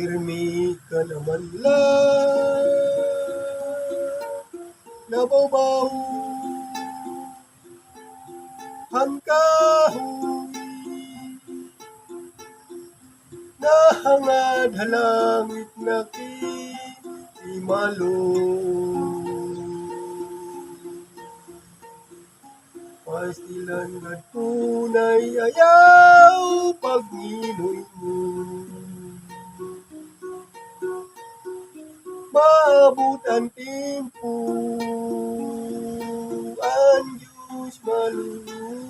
Pirmi ka naman lang, nababaw ang kahoy, nahangad halangit na kimalo. Pastilan nga tunay ayaw pagniloy mo. Maabot ang tempo, ang Diyos malulung.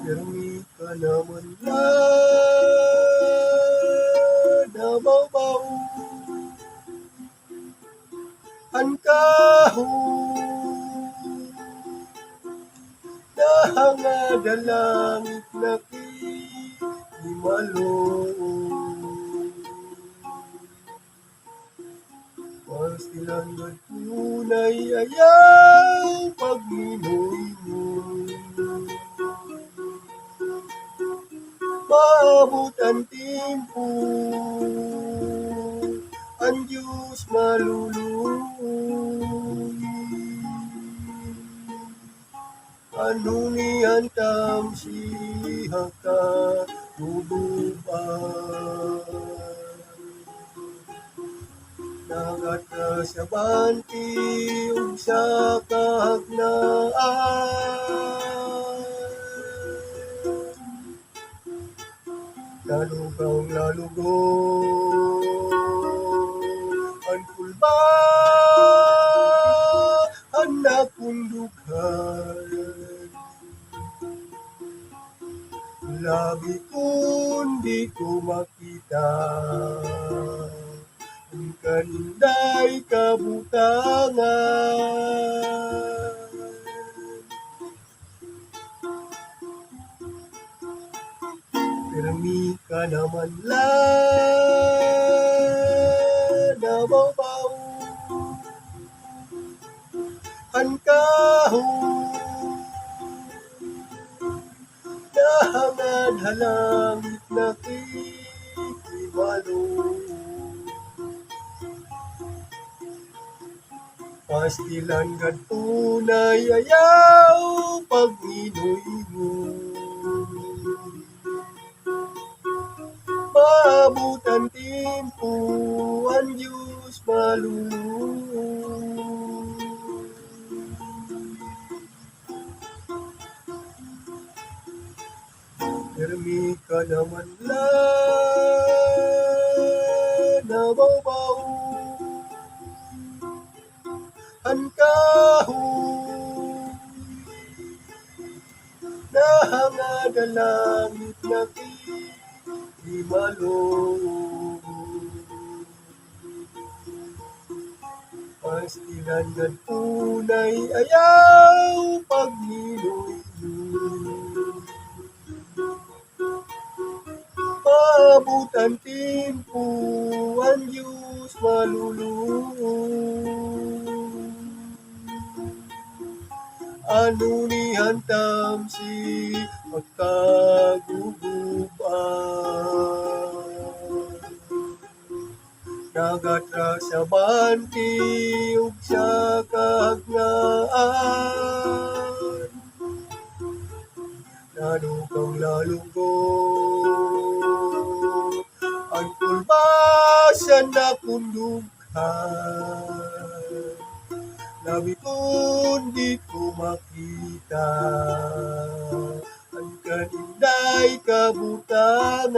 Pirmi ka naman lang, nababaw ang kahoy, nahangad ang langit na kimalo. Pastilan nga tunay ayaw pagniloy mo. Maabot ang tempo, ang Diyos maluluy. Ano ni hantam siya ka tububan, nagata sa banti ug sa kahagnaan. Lalugaw lalugod ang pulba, ang nakundughan. Labi kundi ko makita ang kaninday kabutangan. Pirmi ka naman lang, nababaw ang kahoy, nahangad halangit na kimalo. Pastilan nga tunay ayaw pagniloy mo. Maabot ang tempo, ang Diyos malulung. Pirmi ka naman lang, nababaw ang kahoy, nahangad ang langit na kimalo. Pastilan nga tunay ayaw pagniloy mo. Maabot ang tempo, ang Diyos malulung. Ano ni hantam si pagkaguguban, nagatra sa banti ug sa kahagnaan. Lalugaw lalugod ang pulba sa nakundughan. Labi kundi ko makita ang kaninday kabutangan.